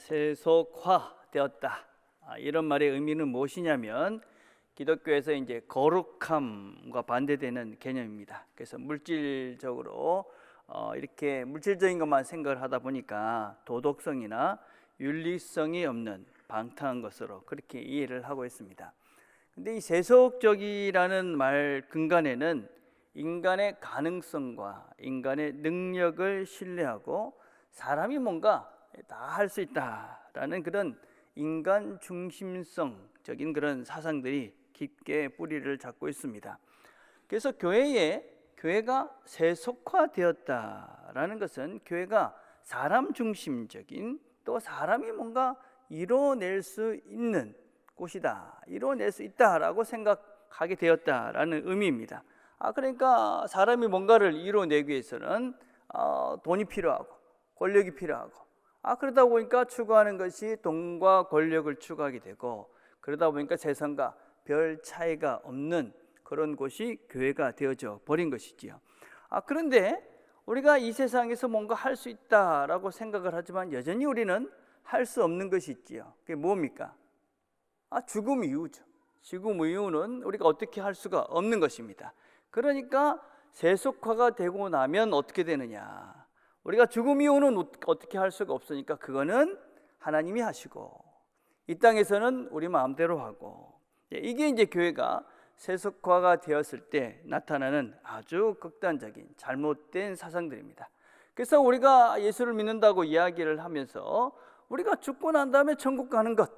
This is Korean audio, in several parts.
세속화되었다. 이런 말의 의미는 무엇이냐면 기독교에서 이제 거룩함과 반대되는 개념입니다. 그래서 물질적으로 이렇게 물질적인 것만 생각을 하다 보니까 도덕성이나 윤리성이 없는 방탕한 것으로 그렇게 이해를 하고 있습니다. 근데 이 세속적이라는 말 근간에는 인간의 가능성과 인간의 능력을 신뢰하고 사람이 뭔가 다 할 수 있다라는 그런 인간 중심성적인 그런 사상들이 깊게 뿌리를 잡고 있습니다. 그래서 교회가 세속화되었다라는 것은 교회가 사람 중심적인 또 사람이 뭔가 이뤄낼 수 있는 곳이다, 이뤄낼 수 있다라고 생각하게 되었다라는 의미입니다. 그러니까 사람이 뭔가를 이뤄내기 위해서는 돈이 필요하고 권력이 필요하고 그러다 보니까 추구하는 것이 돈과 권력을 추구하게 되고, 그러다 보니까 세상과 별 차이가 없는 그런 곳이 교회가 되어져 버린 것이지요. 그런데 우리가 이 세상에서 뭔가 할 수 있다라고 생각을 하지만 여전히 우리는 할 수 없는 것이 있지요. 그게 뭡니까? 죽음 이후죠. 죽음 이후는 우리가 어떻게 할 수가 없는 것입니다. 그러니까 세속화가 되고 나면 어떻게 되느냐? 우리가 죽음 이후는 어떻게 할 수가 없으니까 그거는 하나님이 하시고 이 땅에서는 우리 마음대로 하고, 이게 이제 교회가 세속화가 되었을 때 나타나는 아주 극단적인 잘못된 사상들입니다. 그래서 우리가 예수를 믿는다고 이야기를 하면서 우리가 죽고 난 다음에 천국 가는 것,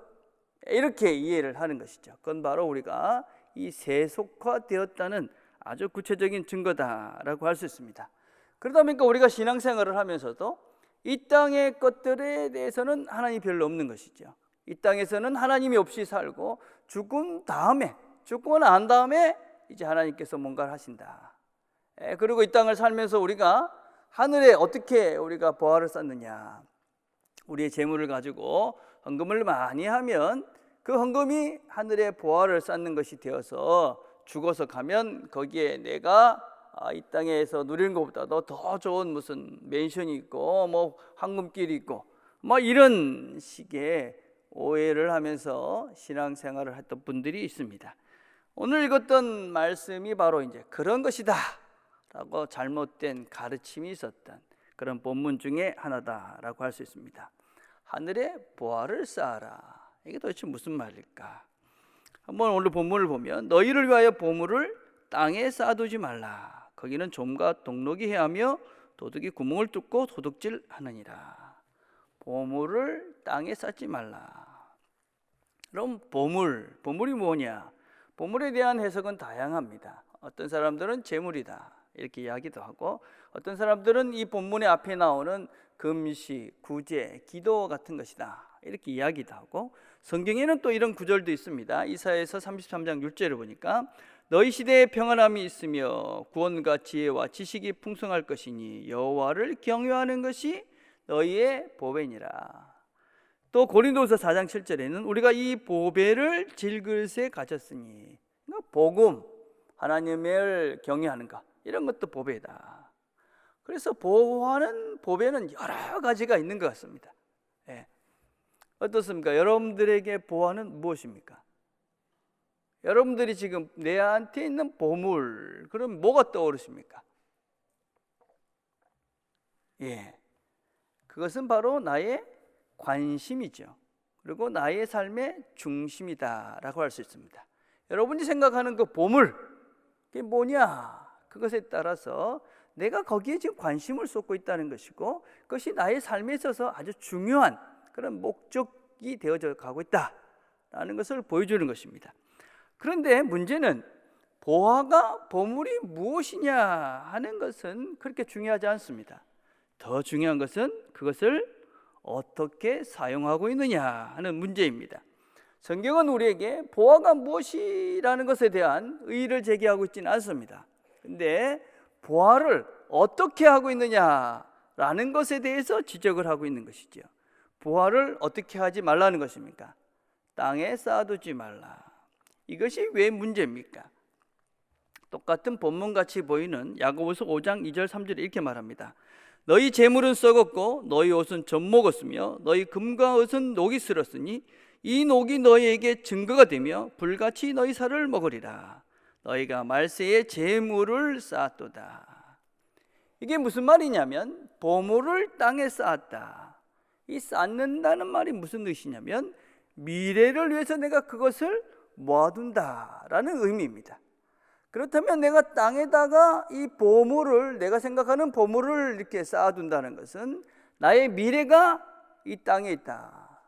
이렇게 이해를 하는 것이죠. 그건 바로 우리가 이 세속화되었다는 아주 구체적인 증거다라고 할 수 있습니다. 그러다 보니까 우리가 신앙생활을 하면서도 이 땅의 것들에 대해서는 하나님이 별로 없는 것이죠. 이 땅에서는 하나님이 없이 살고 죽고 난 다음에 이제 하나님께서 뭔가를 하신다. 그리고 이 땅을 살면서 우리가 하늘에 어떻게 우리가 보화를 쌓느냐, 우리의 재물을 가지고 헌금을 많이 하면 그 헌금이 하늘에 보화를 쌓는 것이 되어서 죽어서 가면 거기에 내가 이 땅에서 누리는 것보다도 더 좋은 무슨 맨션이 있고 뭐 황금길이 있고 뭐 이런 식의 오해를 하면서 신앙생활을 했던 분들이 있습니다. 오늘 읽었던 말씀이 바로 이제 그런 것이다 라고 잘못된 가르침이 있었던 그런 본문 중에 하나다라고 할 수 있습니다. 하늘에 보화를 쌓아라. 이게 도대체 무슨 말일까? 한번 오늘 본문을 보면 너희를 위하여 보물을 땅에 쌓아두지 말라. 거기는 좀과 동록이 해하며 도둑이 구멍을 뚫고 도둑질하느니라. 보물을 땅에 쌓지 말라. 그럼 보물이 뭐냐? 보물에 대한 해석은 다양합니다. 어떤 사람들은 재물이다 이렇게 이야기도 하고, 어떤 사람들은 이 본문의 앞에 나오는 금식, 구제, 기도 같은 것이다 이렇게 이야기도 하고, 성경에는 또 이런 구절도 있습니다. 이사야서 33장 6절을 보니까 너희 시대에 평안함이 있으며 구원과 지혜와 지식이 풍성할 것이니 여호와를 경외하는 것이 너희의 보배니라. 또 고린도서 4장 7절에는 우리가 이 보배를 질그릇에 가졌으니, 복음, 하나님을 경외하는 것, 이런 것도 보배다. 그래서 보배는 여러 가지가 있는 것 같습니다. 어떻습니까? 여러분들에게 보화는 무엇입니까? 여러분들이 지금 내한테 있는 보물, 그럼 뭐가 떠오르십니까? 그것은 바로 나의 관심이죠. 그리고 나의 삶의 중심이다라고 할 수 있습니다. 여러분이 생각하는 그 보물, 그게 뭐냐? 그것에 따라서 내가 거기에 지금 관심을 쏟고 있다는 것이고, 그것이 나의 삶에 있어서 아주 중요한 그런 목적이 되어져 가고 있다라는 것을 보여주는 것입니다. 그런데 문제는 보물이 무엇이냐 하는 것은 그렇게 중요하지 않습니다. 더 중요한 것은 그것을 어떻게 사용하고 있느냐 하는 문제입니다. 성경은 우리에게 보화가 무엇이라는 것에 대한 의의를 제기하고 있지는 않습니다. 그런데 보화를 어떻게 하고 있느냐라는 것에 대해서 지적을 하고 있는 것이죠. 보화를 어떻게 하지 말라는 것입니까? 땅에 쌓아두지 말라. 이것이 왜 문제입니까? 똑같은 본문같이 보이는 야고보서 5장 2절 3절에 이렇게 말합니다. 너희 재물은 썩었고 너희 옷은 젖먹었으며 너희 금과 옷은 녹이 슬었으니 이 녹이 너희에게 증거가 되며 불같이 너희 살을 먹으리라. 너희가 말세에 재물을 쌓았도다. 이게 무슨 말이냐면 보물을 땅에 쌓았다. 이 쌓는다는 말이 무슨 뜻이냐면 미래를 위해서 내가 그것을 모아둔다라는 의미입니다. 그렇다면 내가 땅에다가 이 보물을, 내가 생각하는 보물을 이렇게 쌓아둔다는 것은 나의 미래가 이 땅에 있다.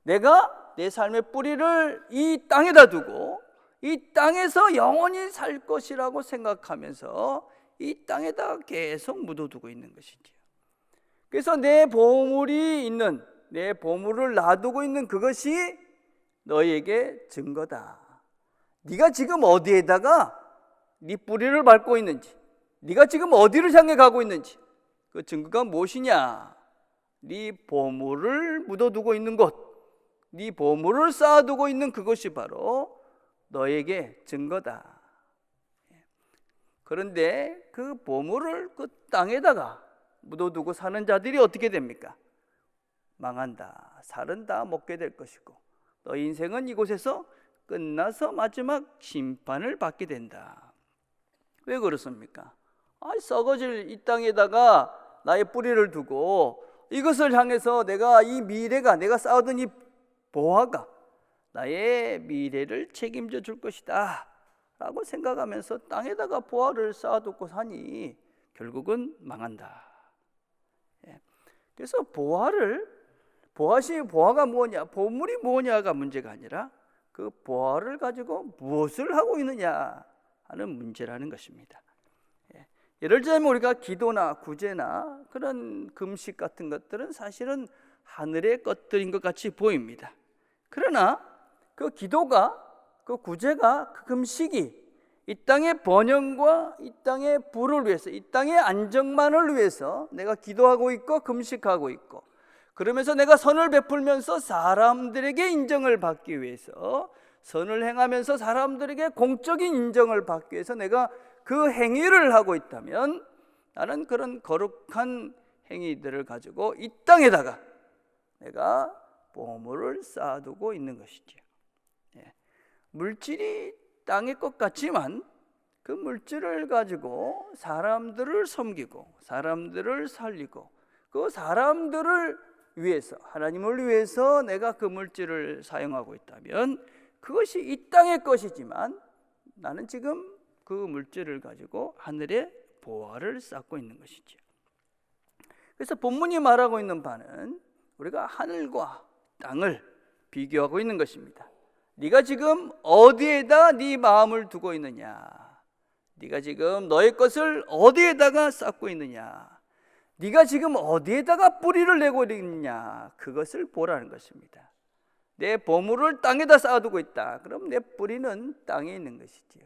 내가 내 삶의 뿌리를 이 땅에다 두고 이 땅에서 영원히 살 것이라고 생각하면서 이 땅에다 계속 묻어두고 있는 것이지요. 그래서 내 보물이 있는, 내 보물을 놔두고 있는 그것이 너희에게 증거다. 네가 지금 어디에다가 네 뿌리를 밟고 있는지, 네가 지금 어디를 향해 가고 있는지 그 증거가 무엇이냐? 네 보물을 묻어두고 있는 곳, 네 보물을 쌓아두고 있는 그것이 바로 너에게 증거다. 그런데 그 보물을 그 땅에다가 묻어두고 사는 자들이 어떻게 됩니까? 망한다. 살은 다 먹게 될 것이고 너희 인생은 이곳에서 끝나서 마지막 심판을 받게 된다. 왜 그렇습니까? 썩어질 이 땅에다가 나의 뿌리를 두고 이것을 향해서 내가 이 미래가, 내가 쌓아둔 이 보화가 나의 미래를 책임져 줄 것이다 라고 생각하면서 땅에다가 보화를 쌓아두고 사니 결국은 망한다. 그래서 보화가 뭐냐, 보물이 뭐냐가 문제가 아니라 그 보화를 가지고 무엇을 하고 있느냐 하는 문제라는 것입니다. 예를 들자면 우리가 기도나 구제나 그런 금식 같은 것들은 사실은 하늘의 것들인 것 같이 보입니다. 그러나 그 기도가, 그 구제가, 그 금식이 이 땅의 번영과 이 땅의 부를 위해서, 이 땅의 안정만을 위해서 내가 기도하고 있고 금식하고 있고, 그러면서 내가 선을 베풀면서 사람들에게 인정을 받기 위해서, 선을 행하면서 사람들에게 공적인 인정을 받기 위해서 내가 그 행위를 하고 있다면 나는 그런 거룩한 행위들을 가지고 이 땅에다가 내가 보물을 쌓아두고 있는 것이죠. 물질이 땅의 것 같지만 그 물질을 가지고 사람들을 섬기고 사람들을 살리고 그 사람들을 위해서, 하나님을 위해서 내가 그 물질을 사용하고 있다면 그것이 이 땅의 것이지만 나는 지금 그 물질을 가지고 하늘의 보화를 쌓고 있는 것이죠. 그래서 본문이 말하고 있는 바는 우리가 하늘과 땅을 비교하고 있는 것입니다. 네가 지금 어디에다 네 마음을 두고 있느냐? 네가 지금 너의 것을 어디에다가 쌓고 있느냐? 네가 지금 어디에다가 뿌리를 내고 있느냐? 그것을 보라는 것입니다. 내 보물을 땅에다 쌓아두고 있다. 그럼 내 뿌리는 땅에 있는 것이지요.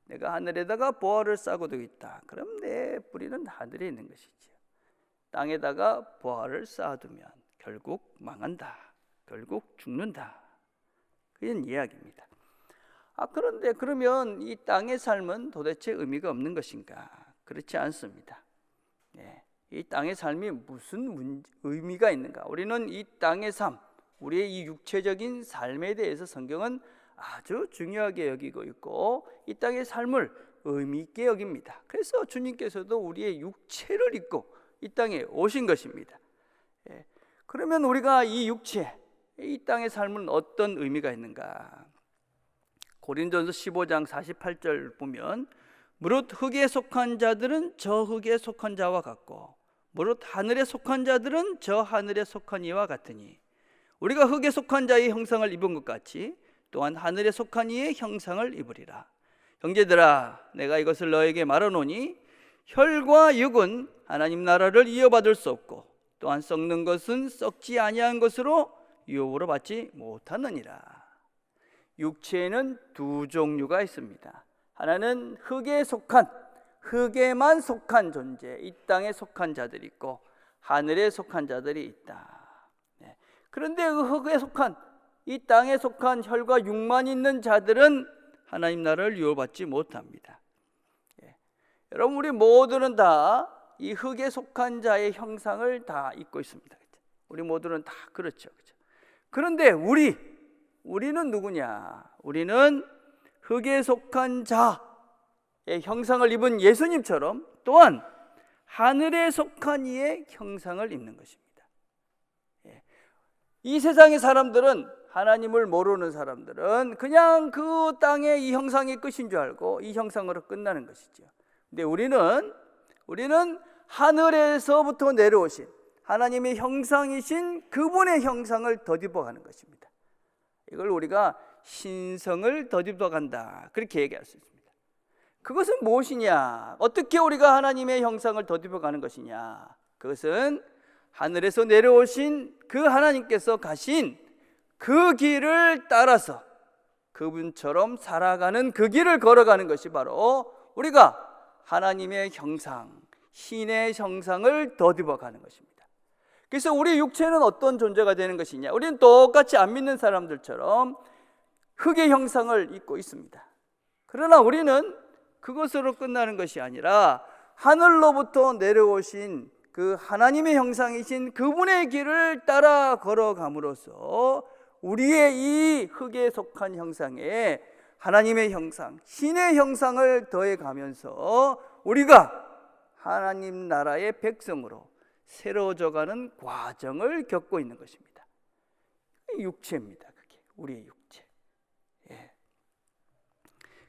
내가 하늘에다가 보화를 쌓아두고 있다. 그럼 내 뿌리는 하늘에 있는 것이지요. 땅에다가 보화를 쌓아두면 결국 망한다. 결국 죽는다. 그런 이야기입니다. 그런데 그러면 이 땅의 삶은 도대체 의미가 없는 것인가? 그렇지 않습니다. 이 땅의 삶이 무슨 의미가 있는가? 우리는 이 땅의 삶, 우리의 이 육체적인 삶에 대해서 성경은 아주 중요하게 여기고 있고 이 땅의 삶을 의미 있게 여깁니다. 그래서 주님께서도 우리의 육체를 입고 이 땅에 오신 것입니다. 그러면 우리가 이 육체, 이 땅의 삶은 어떤 의미가 있는가? 고린도전서 15장 48절 보면 무릇 흙에 속한 자들은 저 흙에 속한 자와 같고 무릇 하늘에 속한 자들은 저 하늘에 속한 이와 같으니 우리가 흙에 속한 자의 형상을 입은 것 같이 또한 하늘에 속한 이의 형상을 입으리라. 형제들아, 내가 이것을 너에게 말하노니 혈과 육은 하나님 나라를 이어받을 수 없고 또한 썩는 것은 썩지 아니한 것으로 유업으로 받지 못하느니라. 육체에는 두 종류가 있습니다. 하나는 흙에만 속한 존재, 이 땅에 속한 자들이 있고 하늘에 속한 자들이 있다. 그런데 그 흙에 속한, 이 땅에 속한 혈과 육만 있는 자들은 하나님 나라를 유업받지 못합니다. 여러분, 우리 모두는 다 이 흙에 속한 자의 형상을 다 입고 있습니다. 우리 모두는 다 그렇죠. 그런데 우리는 누구냐? 우리는 흙에 속한 자의 형상을 입은 예수님처럼 또한 하늘에 속한 이의 형상을 입는 것입니다. 이 세상의 사람들은, 하나님을 모르는 사람들은 그냥 그 땅의 이 형상이 끝인 줄 알고 이 형상으로 끝나는 것이죠. 근데 우리는 하늘에서부터 내려오신 하나님의 형상이신 그분의 형상을 덧입어가는 것입니다. 이걸 우리가 신성을 덧입어간다, 그렇게 얘기할 수 있습니다. 그것은 무엇이냐? 어떻게 우리가 하나님의 형상을 덧입어가는 것이냐? 그것은 하늘에서 내려오신 그 하나님께서 가신 그 길을 따라서 그분처럼 살아가는 그 길을 걸어가는 것이 바로 우리가 하나님의 형상, 신의 형상을 덧입어가는 것입니다. 그래서 우리 육체는 어떤 존재가 되는 것이냐? 우리는 똑같이 안 믿는 사람들처럼 흙의 형상을 입고 있습니다. 그러나 우리는 그것으로 끝나는 것이 아니라 하늘로부터 내려오신 그 하나님의 형상이신 그분의 길을 따라 걸어감으로써 우리의 이 흙에 속한 형상에 하나님의 형상, 신의 형상을 더해가면서 우리가 하나님 나라의 백성으로 새로워져가는 과정을 겪고 있는 것입니다. 육체입니다. 그게 우리의 육체.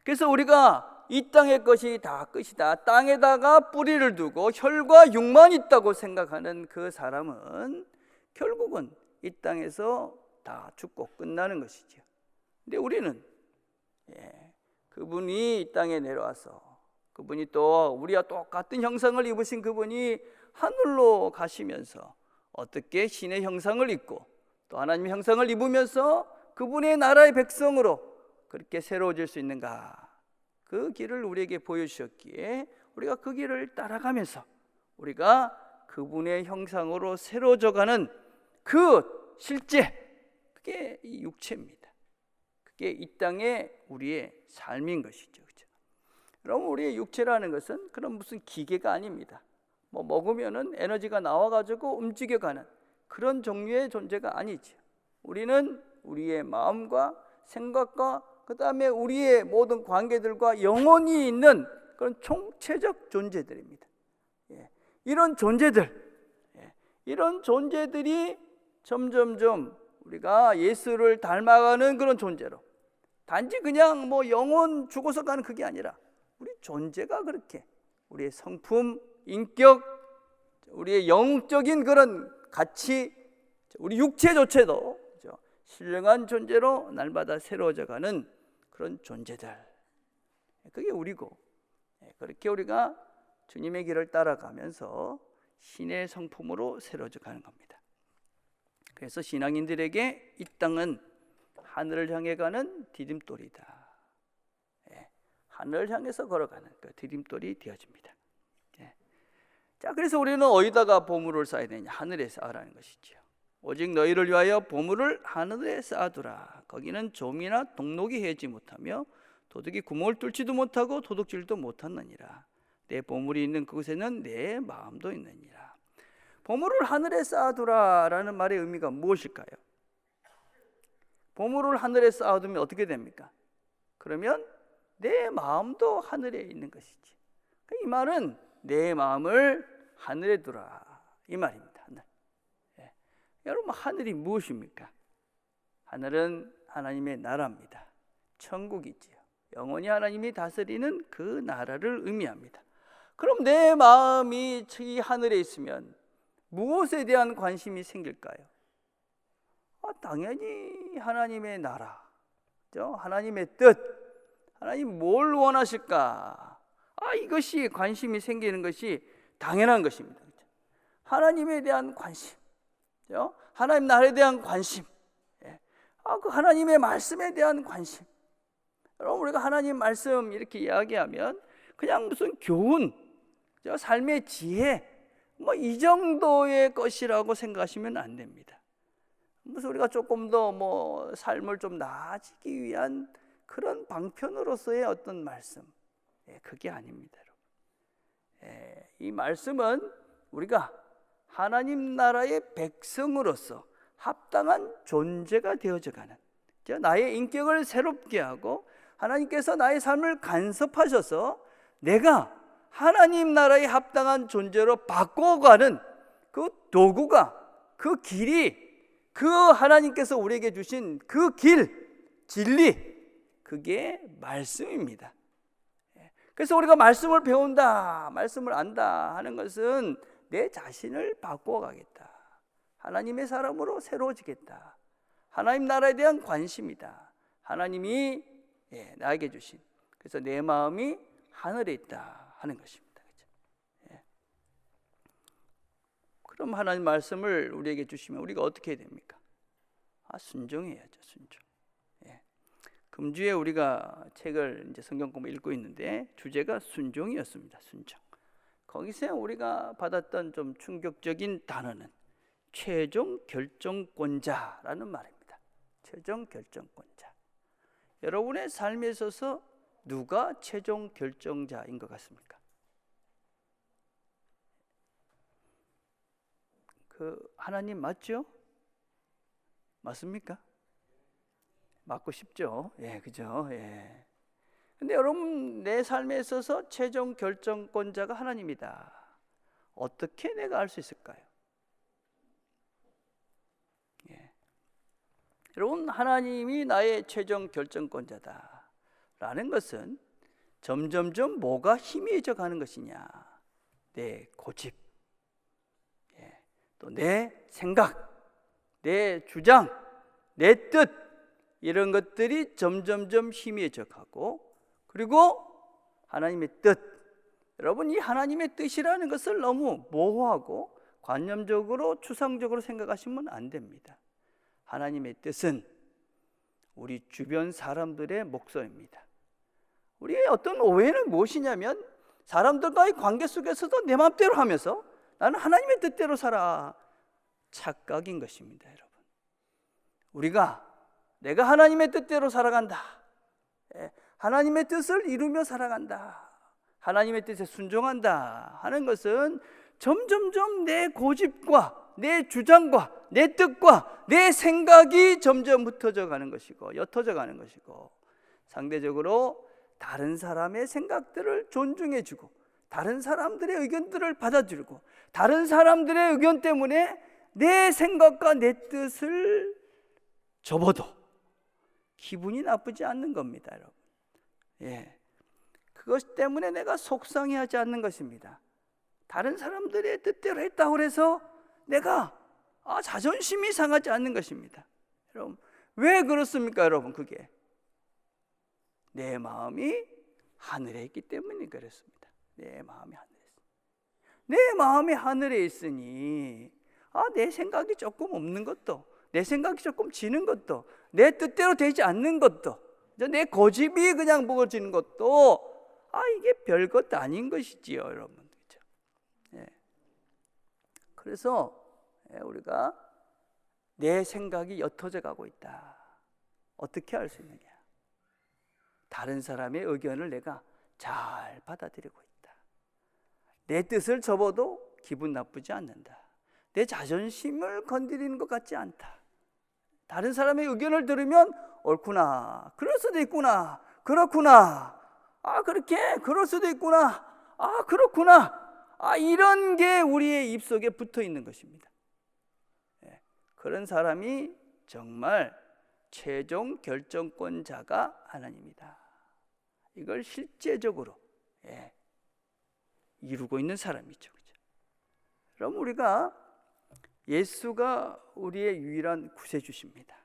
그래서 우리가 이 땅의 것이 다 끝이다, 땅에다가 뿌리를 두고 혈과 육만 있다고 생각하는 그 사람은 결국은 이 땅에서 다 죽고 끝나는 것이죠. 근데 우리는 그분이 이 땅에 내려와서 그분이 또 우리와 똑같은 형상을 입으신 그분이 하늘로 가시면서 어떻게 신의 형상을 입고 또 하나님의 형상을 입으면서 그분의 나라의 백성으로 그렇게 새로워질 수 있는가, 그 길을 우리에게 보여주셨기에 우리가 그 길을 따라가면서 우리가 그분의 형상으로 새로워져가는 그 실제, 그게 이 육체입니다. 그게 이 땅의 우리의 삶인 것이죠. 그렇죠? 그럼 우리의 육체라는 것은 그런 무슨 기계가 아닙니다. 뭐 먹으면은 에너지가 나와가지고 움직여가는 그런 종류의 존재가 아니죠. 우리는 우리의 마음과 생각과 그 다음에 우리의 모든 관계들과 영혼이 있는 그런 총체적 존재들입니다. 이런 존재들이 점점점 우리가 예수를 닮아가는 그런 존재로, 단지 그냥 뭐 영혼 죽어서 가는 그게 아니라 우리 존재가 그렇게 우리의 성품, 인격, 우리의 영적인 그런 가치, 우리 육체조차도 신령한 존재로 날마다 새로워져가는 그런 존재들, 그게 우리고, 그렇게 우리가 주님의 길을 따라가면서 신의 성품으로 새로워져가는 겁니다. 그래서 신앙인들에게 이 땅은 하늘을 향해 가는 디딤돌이다. 하늘을 향해서 걸어가는 그 디딤돌이 되어집니다. 자, 그래서 우리는 어디다가 보물을 쌓아야 되냐? 하늘에 쌓으라는 것이죠. 오직 너희를 위하여 보물을 하늘에 쌓아두라. 거기는 좀이나 동록이 해지 못하며 도둑이 구멍을 뚫지도 못하고 도둑질도 못하느니라. 내 보물이 있는 그곳에는 내 마음도 있느니라. 보물을 하늘에 쌓아두라라는 말의 의미가 무엇일까요? 보물을 하늘에 쌓아두면 어떻게 됩니까? 그러면 내 마음도 하늘에 있는 것이지. 이 말은 내 마음을 하늘에 두라, 이 말입니다. 하늘. 여러분, 하늘이 무엇입니까? 하늘은 하나님의 나라입니다. 천국이지요. 영원히 하나님이 다스리는 그 나라를 의미합니다. 그럼 내 마음이 이 하늘에 있으면 무엇에 대한 관심이 생길까요? 당연히 하나님의 나라, 하나님의 뜻, 하나님 뭘 원하실까? 이것이 관심이 생기는 것이 당연한 것입니다. 하나님에 대한 관심, 하나님 나라에 대한 관심, 그 하나님의 말씀에 대한 관심. 여러분, 우리가 하나님 말씀 이렇게 이야기하면 그냥 무슨 교훈, 삶의 지혜, 뭐 이 정도의 것이라고 생각하시면 안 됩니다. 무슨 우리가 조금 더 뭐 삶을 좀 나아지기 위한 그런 방편으로서의 어떤 말씀, 그게 아닙니다. 이 말씀은 우리가 하나님 나라의 백성으로서 합당한 존재가 되어져가는, 나의 인격을 새롭게 하고 하나님께서 나의 삶을 간섭하셔서 내가 하나님 나라에 합당한 존재로 바꿔가는 그 도구가, 그 길이, 그 하나님께서 우리에게 주신 그 길, 진리, 그게 말씀입니다. 그래서 우리가 말씀을 배운다, 말씀을 안다 하는 것은 내 자신을 바꿔가겠다, 하나님의 사람으로 새로워지겠다, 하나님 나라에 대한 관심이다, 하나님이 나에게 주신, 그래서 내 마음이 하늘에 있다 하는 것입니다. 그럼 하나님 말씀을 우리에게 주시면 우리가 어떻게 해야 됩니까? 순종해야죠. 순종. 금주에 우리가 책을 이제 성경 공부 읽고 있는데 주제가 순종이었습니다. 순종. 거기서 우리가 받았던 좀 충격적인 단어는 최종 결정권자라는 말입니다. 최종 결정권자. 여러분의 삶에 있어서 누가 최종 결정자인 것 같습니까? 하나님 맞죠? 맞습니까? 맞고 싶죠. 그죠? 근데 여러분, 내 삶에 있어서 최종 결정권자가 하나님이다. 어떻게 내가 알 수 있을까요? 여러분, 하나님이 나의 최종 결정권자다라는 것은 점점점 뭐가 희미해져 가는 것이냐? 내 고집, 또 내 생각, 내 주장, 내 뜻, 이런 것들이 점점점 희미해져 가고, 그리고 하나님의 뜻, 여러분, 이 하나님의 뜻이라는 것을 너무 모호하고 관념적으로 추상적으로 생각하시면 안 됩니다. 하나님의 뜻은 우리 주변 사람들의 목소리입니다. 우리의 어떤 오해는 무엇이냐면, 사람들과의 관계 속에서도 내 마음대로 하면서 나는 하나님의 뜻대로 살아, 착각인 것입니다. 여러분, 내가 하나님의 뜻대로 살아간다, 하나님의 뜻을 이루며 살아간다, 하나님의 뜻에 순종한다 하는 것은 점점점 내 고집과 내 주장과 내 뜻과 내 생각이 점점 흩어져 가는 것이고 옅어져 가는 것이고, 상대적으로 다른 사람의 생각들을 존중해주고 다른 사람들의 의견들을 받아주고 다른 사람들의 의견 때문에 내 생각과 내 뜻을 접어도 기분이 나쁘지 않는 겁니다, 여러분. 그것 때문에 내가 속상해하지 않는 것입니다. 다른 사람들의 뜻대로 했다고 해서 내가 자존심이 상하지 않는 것입니다. 여러분, 왜 그렇습니까? 여러분, 그게 내 마음이 하늘에 있기 때문에 그렇습니다. 내 마음이 하늘에 있습니다. 내 마음이 하늘에 있으니 내 생각이 조금 없는 것도, 내 생각이 조금 지는 것도, 내 뜻대로 되지 않는 것도, 내 고집이 그냥 먹어지는 것도 이게 별것 아닌 것이지요, 여러분. 그렇죠? 그래서 우리가 내 생각이 옅어져 가고 있다, 어떻게 알 수 있느냐? 다른 사람의 의견을 내가 잘 받아들이고 있다. 내 뜻을 접어도 기분 나쁘지 않는다. 내 자존심을 건드리는 것 같지 않다. 다른 사람의 의견을 들으면 옳구나, 그럴 수도 있구나, 그렇구나, 그렇게 그럴 수도 있구나, 그렇구나, 이런 게 우리의 입속에 붙어 있는 것입니다. 그런 사람이 정말 최종 결정권자가 하나님이다. 이걸 실제적으로 이루고 있는 사람이죠. 그렇죠? 그럼 우리가 예수가 우리의 유일한 구세주십니다.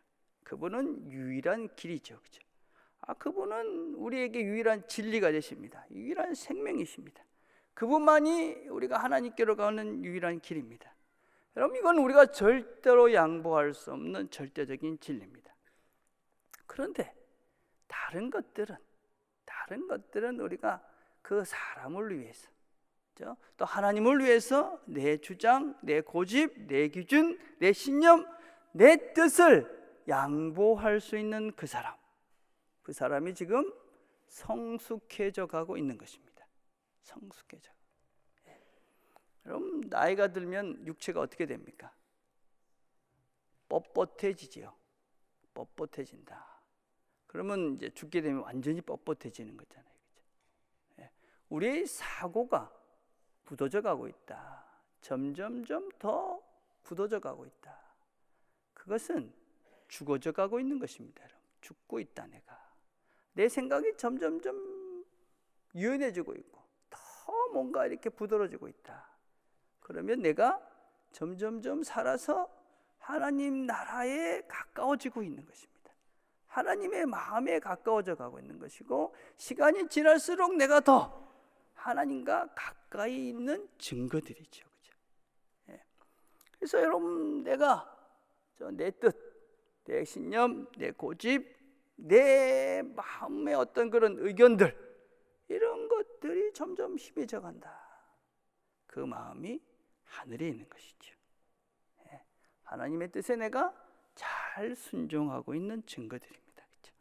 그분은 유일한 길이죠. 그렇죠? 그분은 우리에게 유일한 진리가 되십니다. 유일한 생명이십니다. 그분만이 우리가 하나님께로 가는 유일한 길입니다. 여러분, 이건 우리가 절대로 양보할 수 없는 절대적인 진리입니다. 그런데 다른 것들은 우리가 그 사람을 위해서, 또 하나님을 위해서 내 주장, 내 고집, 내 기준, 내 신념, 내 뜻을 양보할 수 있는 그 사람이 지금 성숙해져 가고 있는 것입니다. 성숙해져. 여러분, 나이가 들면 육체가 어떻게 됩니까? 뻣뻣해지지요. 뻣뻣해진다. 그러면 이제 죽게 되면 완전히 뻣뻣해지는 거잖아요. 그렇죠? 우리의 사고가 굳어져 가고 있다. 점점점 더 굳어져 가고 있다. 그것은 죽어져 가고 있는 것입니다. 여러분. 죽고 있다. 내 생각이 점점점 유연해지고 있고 더 뭔가 이렇게 부드러워지고 있다. 그러면 내가 점점점 살아서 하나님 나라에 가까워지고 있는 것입니다. 하나님의 마음에 가까워져 가고 있는 것이고, 시간이 지날수록 내가 더 하나님과 가까이 있는 증거들이죠. 그죠? 그래서 여러분, 내가 내 뜻, 내 신념, 내 고집, 내 마음의 어떤 그런 의견들, 이런 것들이 점점 희미해져 간다. 그 마음이 하늘에 있는 것이죠. 하나님의 뜻에 내가 잘 순종하고 있는 증거들입니다. 그렇죠?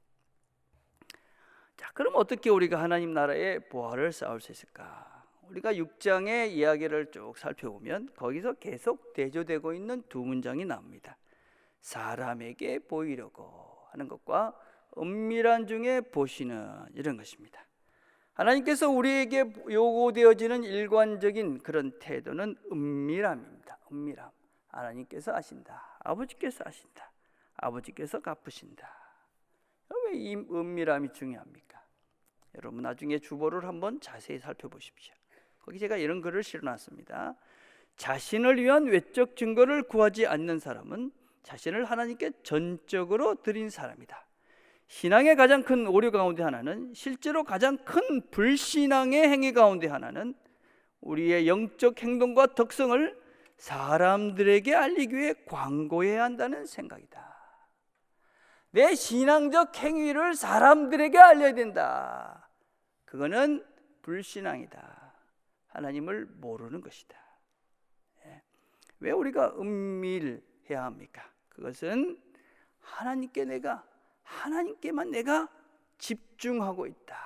자, 그럼 어떻게 우리가 하나님 나라의 보화를 쌓을 수 있을까? 우리가 6장의 이야기를 쭉 살펴보면 거기서 계속 대조되고 있는 두 문장이 나옵니다. 사람에게 보이려고 하는 것과 은밀한 중에 보시는, 이런 것입니다. 하나님께서 우리에게 요구되어지는 일관적인 그런 태도는 은밀함입니다. 은밀함. 하나님께서 아신다. 아버지께서 아신다. 아버지께서 갚으신다. 왜 이 은밀함이 중요합니까? 여러분, 나중에 주보를 한번 자세히 살펴보십시오. 거기 제가 이런 글을 실어놨습니다. 자신을 위한 외적 증거를 구하지 않는 사람은 자신을 하나님께 전적으로 드린 사람이다. 신앙의 가장 큰 오류 가운데 하나는, 실제로 가장 큰 불신앙의 행위 가운데 하나는, 우리의 영적 행동과 덕성을 사람들에게 알리기 위해 광고해야 한다는 생각이다. 내 신앙적 행위를 사람들에게 알려야 된다. 그거는 불신앙이다. 하나님을 모르는 것이다. 왜 우리가 은밀해야 합니까? 그것은 하나님께만 내가 집중하고 있다.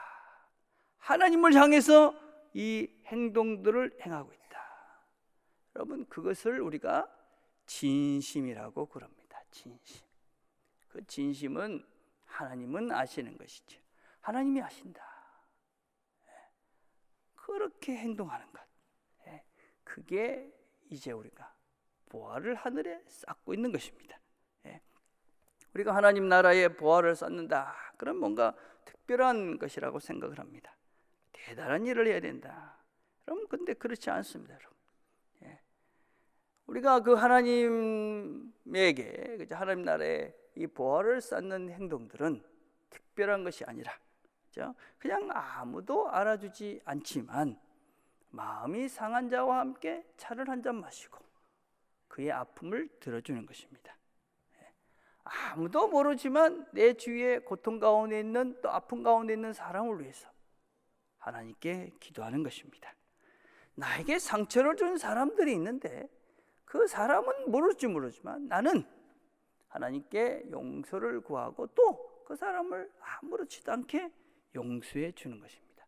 하나님을 향해서 이 행동들을 행하고 있다. 여러분, 그것을 우리가 진심이라고 그럽니다. 진심. 그 진심은 하나님은 아시는 것이죠. 하나님이 아신다. 그렇게 행동하는 것, 그게 이제 우리가 보화를 하늘에 쌓고 있는 것입니다. 우리가 하나님 나라의 보화를 쌓는다, 그럼 뭔가 특별한 것이라고 생각을 합니다. 대단한 일을 해야 된다. 여러분, 근데 그렇지 않습니다. 여러분, 우리가 그 하나님에게, 하나님 나라의 이 보화를 쌓는 행동들은 특별한 것이 아니라, 그냥 아무도 알아주지 않지만 마음이 상한 자와 함께 차를 한 잔 마시고 그의 아픔을 들어주는 것입니다. 아무도 모르지만 내 주위에 고통 가운데 있는, 또 아픔 가운데 있는 사람을 위해서 하나님께 기도하는 것입니다. 나에게 상처를 준 사람들이 있는데 그 사람은 모를지 모르지만 나는 하나님께 용서를 구하고 또 그 사람을 아무렇지도 않게 용서해 주는 것입니다.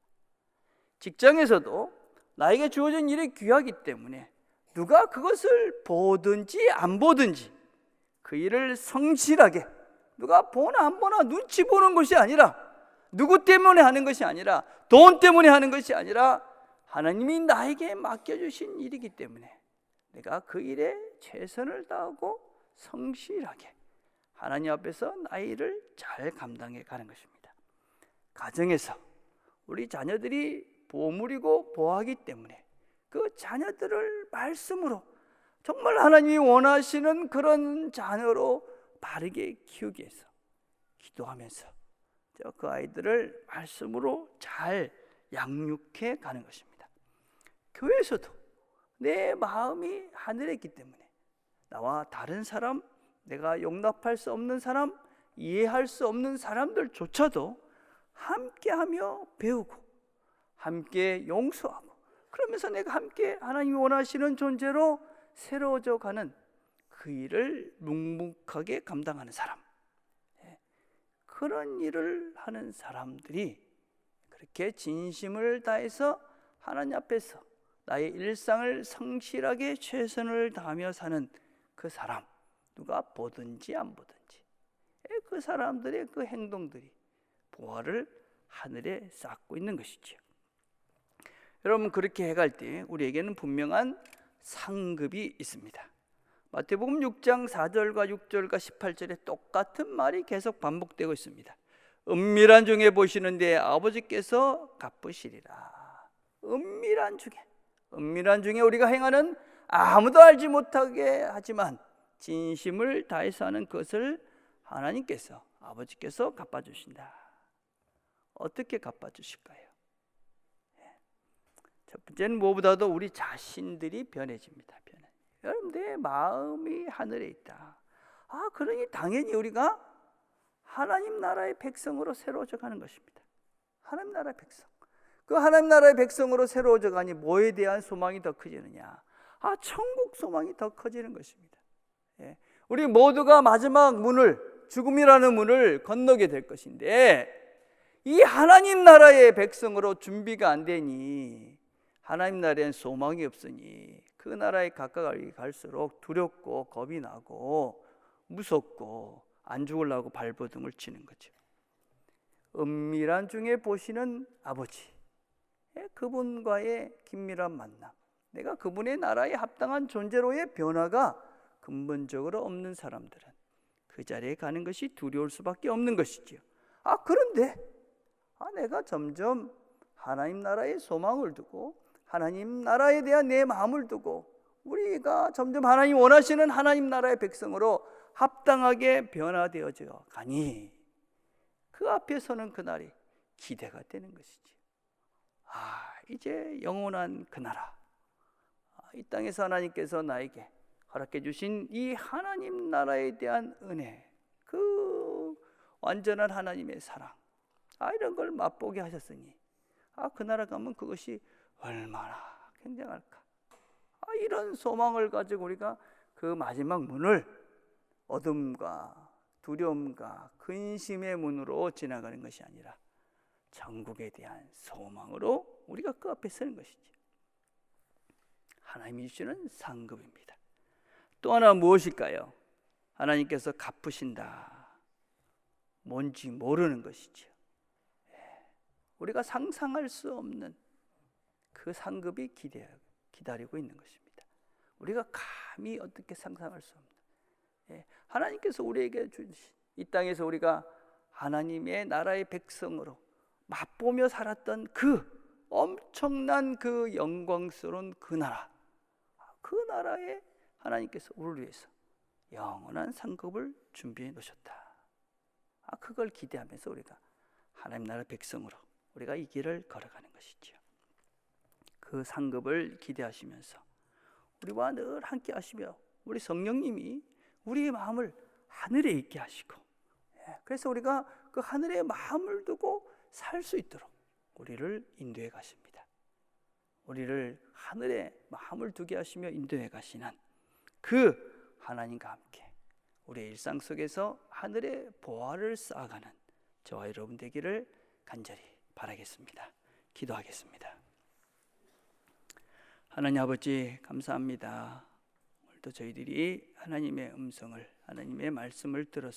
직장에서도 나에게 주어진 일이 귀하기 때문에 누가 그것을 보든지 안 보든지 그 일을 성실하게, 누가 보나 안 보나 눈치 보는 것이 아니라, 누구 때문에 하는 것이 아니라, 돈 때문에 하는 것이 아니라 하나님이 나에게 맡겨주신 일이기 때문에 내가 그 일에 최선을 다하고 성실하게 하나님 앞에서 나의 일을 잘 감당해 가는 것입니다. 가정에서 우리 자녀들이 보물이고 보화이기 때문에 그 자녀들을 말씀으로, 정말 하나님이 원하시는 그런 자녀로 바르게 키우기 위해서 기도하면서 그 아이들을 말씀으로 잘 양육해 가는 것입니다. 교회에서도 내 마음이 하늘에 있기 때문에 나와 다른 사람, 내가 용납할 수 없는 사람, 이해할 수 없는 사람들조차도 함께하며 배우고 함께 용서하고, 그러면서 내가 함께 하나님이 원하시는 존재로 새로워져 가는 그 일을 묵묵하게 감당하는 사람, 그런 일을 하는 사람들이 그렇게 진심을 다해서 하나님 앞에서 나의 일상을 성실하게 최선을 다하며 사는 그 사람, 누가 보든지 안 보든지 그 사람들의 그 행동들이 보화를 하늘에 쌓고 있는 것이죠. 여러분, 그렇게 해갈 때 우리에게는 분명한 상급이 있습니다. 마태복음 6장 4절과 6절과 18절에 똑같은 말이 계속 반복되고 있습니다. 은밀한 중에 보시는데 아버지께서 갚으시리라. 은밀한 중에 우리가 행하는 아무도 알지 못하게 하지만 진심을 다해서 하는 것을 하나님께서, 아버지께서 갚아주신다. 어떻게 갚아주실까요? 첫 번째는 무엇보다도 우리 자신들이 변해집니다. 여러분, 내 마음이 하늘에 있다. 그러니 당연히 우리가 하나님 나라의 백성으로 새로워져 가는 것입니다. 하나님 나라의 백성. 그 하나님 나라의 백성으로 새로워져 가니 뭐에 대한 소망이 더 커지느냐? 천국 소망이 더 커지는 것입니다. 우리 모두가 마지막 문을, 죽음이라는 문을 건너게 될 것인데, 이 하나님 나라의 백성으로 준비가 안 되니, 하나님 나라엔 소망이 없으니 그 나라에 가까이 갈수록 두렵고 겁이 나고 무섭고 안 죽으려고 발버둥을 치는 거죠. 은밀한 중에 보시는 아버지, 그분과의 긴밀한 만남, 내가 그분의 나라에 합당한 존재로의 변화가 근본적으로 없는 사람들은 그 자리에 가는 것이 두려울 수밖에 없는 것이지요. 그런데 내가 점점 하나님 나라의 소망을 두고 하나님 나라에 대한 내 마음을 두고 우리가 점점 하나님 원하시는 하나님 나라의 백성으로 합당하게 변화되어져 가니 그 앞에 서는 그날이 기대가 되는 것이지. 이제 영원한 그 나라, 이 땅에서 하나님께서 나에게 허락해 주신 이 하나님 나라에 대한 은혜, 그 완전한 하나님의 사랑, 이런 걸 맛보게 하셨으니 그 나라 가면 그것이 얼마나 굉장할까. 이런 소망을 가지고 우리가 그 마지막 문을 어둠과 두려움과 근심의 문으로 지나가는 것이 아니라 천국에 대한 소망으로 우리가 그 앞에 서는 것이지. 하나님이 주시는 상급입니다. 또 하나 무엇일까요? 하나님께서 갚으신다. 뭔지 모르는 것이죠. 우리가 상상할 수 없는 그 상급이 기다리고 있는 것입니다. 우리가 감히 어떻게 상상할 수 없는, 하나님께서 우리에게 주신 이 땅에서 우리가 하나님의 나라의 백성으로 맛보며 살았던 그 엄청난 그 영광스러운 그 나라, 그 나라에 하나님께서 우리를 위해서 영원한 상급을 준비해 놓으셨다. 그걸 기대하면서 우리가 하나님 나라 백성으로 우리가 이 길을 걸어가는 것이죠. 그 상급을 기대하시면서 우리와 늘 함께 하시며 우리 성령님이 우리의 마음을 하늘에 있게 하시고, 그래서 우리가 그 하늘에 마음을 두고 살 수 있도록 우리를 인도해 가십니다. 우리를 하늘에 마음을 두게 하시며 인도해 가시는 그 하나님과 함께 우리의 일상 속에서 하늘의 보화를 쌓아가는 저와 여러분 되기를 간절히 바라겠습니다. 기도하겠습니다. 하나님 아버지, 감사합니다. 오늘도 저희들이 하나님의 음성을, 하나님의 말씀을 들었습니다.